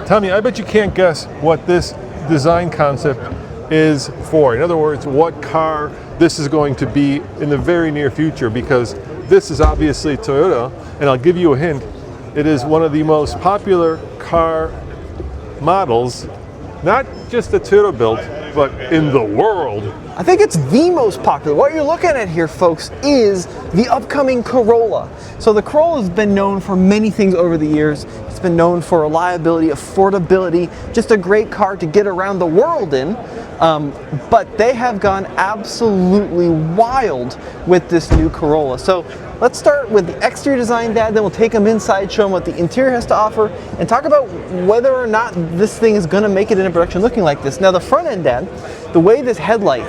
Tommy, I bet you can't guess what this design concept is for. In other words, what car this is going to be in the very near future, because this is obviously Toyota, and I'll give you a hint. It is one of the most popular car models, not just that Toyota built, but in the world. I think it's the most popular. What you're looking at here, folks, is the upcoming Corolla. So the Corolla has been known for many things over the years. It's been known for reliability, affordability, just a great car to get around the world in. But they have gone absolutely wild with this new Corolla. So let's start with the exterior design, Dad, then we'll take them inside, show them what the interior has to offer, and talk about whether or not this thing is going to make it into production looking like this. Now the front end, Dad, the way this headlight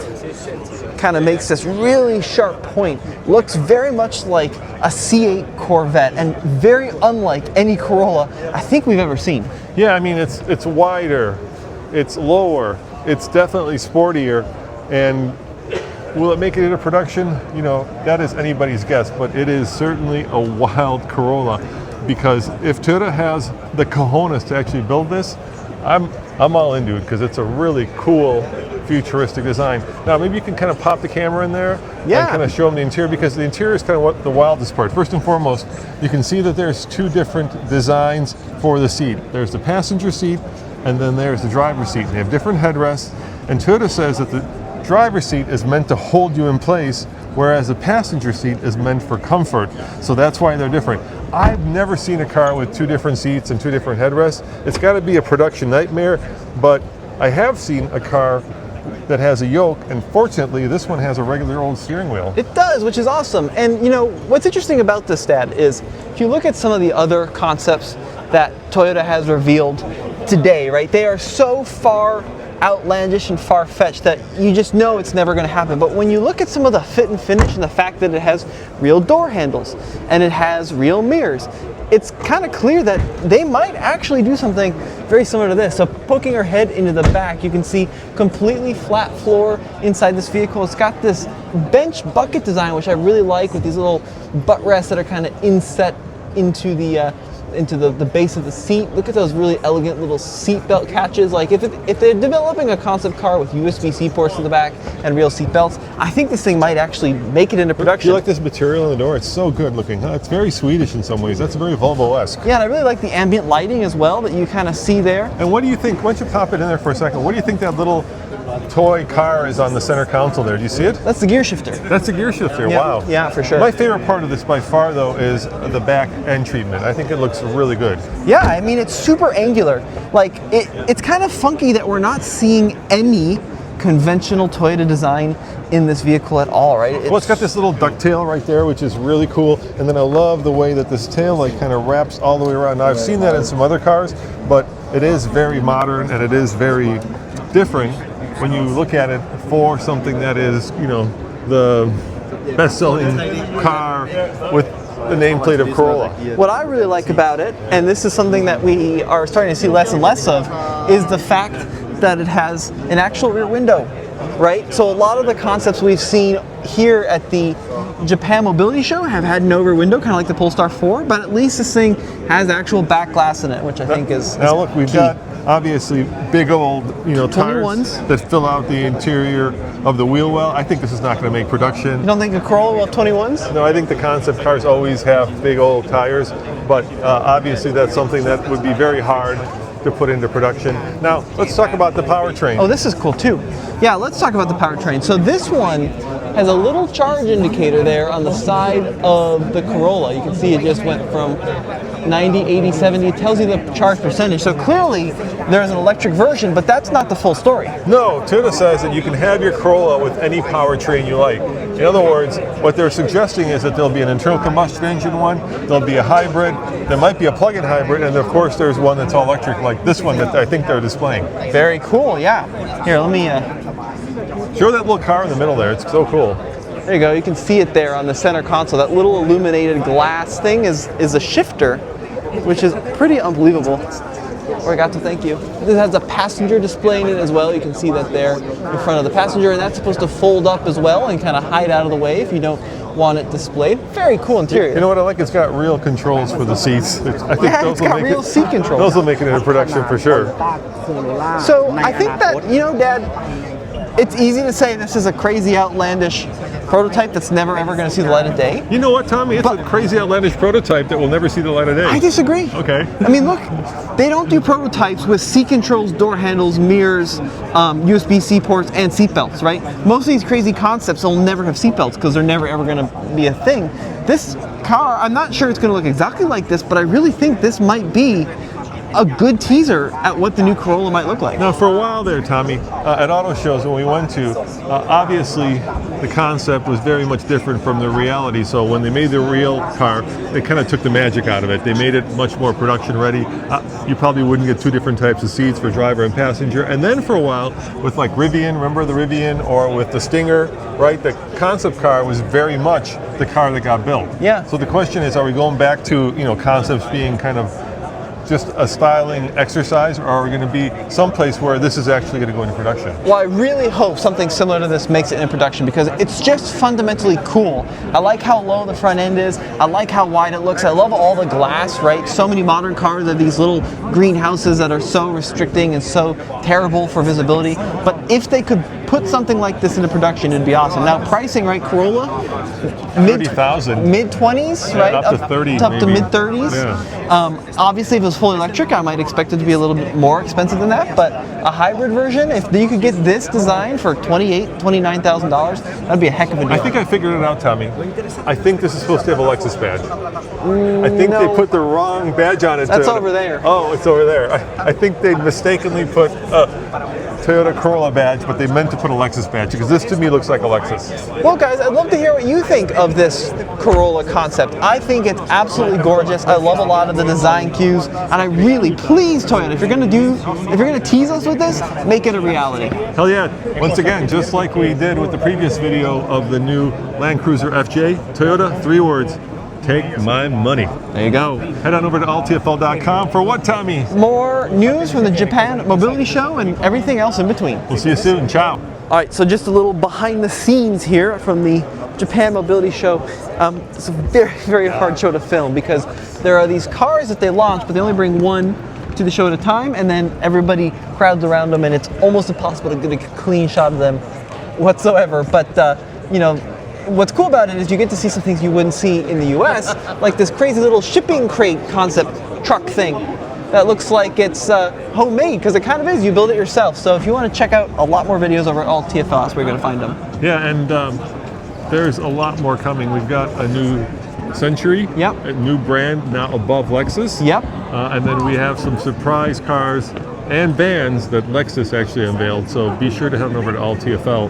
kind of makes this really sharp point, looks very much like a C8 Corvette and very unlike any Corolla I think we've ever seen. Yeah, I mean, it's wider, it's lower, it's definitely sportier, and will it make it into production? You know, that is anybody's guess, but it is certainly a wild Corolla, because if Toyota has the cojones to actually build this, I'm all into it, because it's a really cool futuristic design. Now maybe you can kind of pop the camera in there and kind of show them the interior, because the interior is kind of what the wildest part. First and foremost, you can see that there's two different designs for the seat. There's the passenger seat, and then there's the driver's seat. They have different headrests, and Toyota says that the driver's seat is meant to hold you in place, whereas the passenger seat is meant for comfort. So that's why they're different. I've never seen a car with two different seats and two different headrests. It's got to be a production nightmare, but I have seen a car that has a yoke, and fortunately this one has a regular old steering wheel. It does, which is awesome. And you know, what's interesting about this, Dad, is if you look at some of the other concepts that Toyota has revealed today, right, they are so far outlandish and far-fetched that you just know it's never going to happen. But when you look at some of the fit and finish and the fact that it has real door handles and it has real mirrors, it's kind of clear that they might actually do something very similar to this. So poking our head into the back, you can see completely flat floor inside this vehicle. It's got this bench bucket design, which I really like, with these little butt rests that are kind of inset into the base of the seat. Look at those really elegant little seat belt catches. Like if they're developing a concept car with USB-C ports in the back and real seat belts, I think this thing might actually make it into production. Do you like this material on the door? It's so good looking. It's very Swedish in some ways. That's very Volvo-esque. Yeah, and I really like the ambient lighting as well that you kind of see there. And what do you think, once you pop it in there for a second, what do you think that little toy car is on the center console there? Do you see it? That's the gear shifter. That's the gear shifter, yeah, wow. Yeah, for sure. My favorite part of this by far, though, is the back end treatment. I think it looks really good. Yeah, I mean, it's super angular. Like, it's kind of funky that we're not seeing any conventional Toyota design in this vehicle at all, right? Well, it's got this little ducktail right there, which is really cool. And then I love the way that this tail light kind of wraps all the way around. Now, I've seen that in some other cars, but it is very modern and it is very different when you look at it for something that is, you know, the best-selling car with the nameplate of Corolla. What I really like about it, and this is something that we are starting to see less and less of, is the fact that it has an actual rear window, right? So a lot of the concepts we've seen here at the Japan Mobility Show have had no rear window, kind of like the Polestar 4, but at least this thing has actual back glass in it, which I think is now look, we've key. got obviously big old, you know, tires 21s that fill out the interior of the wheel well. I think this is not going to make production. You don't think a Corolla will have 21s? No, I think the concept cars always have big old tires, but obviously that's something that would be very hard to put into production. Now, let's talk about the powertrain. Oh, this is cool too. Yeah, let's talk about the powertrain. So this one has a little charge indicator there on the side of the Corolla. You can see it just went from 90, 80, 70. It tells you the charge percentage. So clearly there's an electric version, but that's not the full story. No, Toyota says that you can have your Corolla with any powertrain you like. In other words, what they're suggesting is that there'll be an internal combustion engine one, there'll be a hybrid, there might be a plug-in hybrid, and of course there's one that's all electric like this one that I think they're displaying. Very cool, yeah. Here, let me... Show that little car in the middle there, it's so cool. There you go, you can see it there on the center console. That little illuminated glass thing is a shifter, which is pretty unbelievable. Arigato, thank you. This has a passenger display in it as well. You can see that there in front of the passenger, and that's supposed to fold up as well and kind of hide out of the way if you don't want it displayed. Very cool interior. You know what I like? It's got real controls for the seats. I think Yeah, those it's will got make real seat controls. Those will make it into production for sure. So I think that, you know, Dad, it's easy to say this is a crazy outlandish prototype that's never ever going to see the light of day. You know what, Tommy? It's a crazy outlandish prototype that will never see the light of day. I disagree. Okay. I mean, look, they don't do prototypes with seat controls, door handles, mirrors, USB-C ports, and seat belts, right? Most of these crazy concepts will never have seat belts because they're never ever going to be a thing. This car, I'm not sure it's going to look exactly like this, but I really think this might be a good teaser at what the new Corolla might look like. Now, for a while there, Tommy, at auto shows when we went to, obviously the concept was very much different from the reality. So when they made the real car, they kind of took the magic out of it. They made it much more production ready. You probably wouldn't get two different types of seats for driver and passenger. And then for a while, with like Rivian, remember the Rivian, or with the Stinger, right? The concept car was very much the car that got built. Yeah. So the question is, are we going back to, you know, concepts being kind of just a styling exercise, or are we going to be someplace where this is actually going to go into production? Well, I really hope something similar to this makes it in production because it's just fundamentally cool. I like how low the front end is. I like how wide it looks. I love all the glass, right? So many modern cars have these little greenhouses that are so restricting and so terrible for visibility. But if they could put something like this into production, it'd be awesome. Now, pricing, right, Corolla? 30,000. Mid-20s, Yeah, right? up to 30, Up to maybe. mid-30s. Yeah. Obviously, if it was fully electric, I might expect it to be a little bit more expensive than that. But a hybrid version, if you could get this design for $29,000, that'd be a heck of a deal. I think I figured it out, Tommy. I think this is supposed to have a Lexus badge. I think no. they put the wrong badge on it. That's over there. Oh, it's over there. I think they mistakenly put a Toyota Corolla badge, but they meant to put a Lexus badge because this to me looks like a Lexus. Well, guys, I'd love to hear what you think of this Corolla concept. I think it's absolutely gorgeous. I love a lot of the design cues, and I really, please, Toyota, if you're gonna tease us with this, make it a reality. Hell yeah. Once again, just like we did with the previous video of the new Land Cruiser FJ, Toyota, 3 words, take my money. There you go. Head on over to alltfl.com for what, Tommy? More news from the Japan Mobility Show and everything else in between. We'll see you soon. Ciao. All right, so just a little behind the scenes here from the Japan Mobility Show. It's a very, very hard show to film because there are these cars that they launch, but they only bring one to the show at a time, and then everybody crowds around them, and it's almost impossible to get a clean shot of them whatsoever. But, you know, what's cool about it is you get to see some things you wouldn't see in the US, like this crazy little shipping crate concept truck thing that looks like it's homemade, because it kind of is. You build it yourself. So if you want to check out a lot more videos over at All TFL, that's where you're going to find them. Yeah, and there's a lot more coming. We've got a new Century, Yep. a new brand now above Lexus. Yep. And then we have some surprise cars and vans that Lexus actually unveiled. So be sure to head on over to All TFL.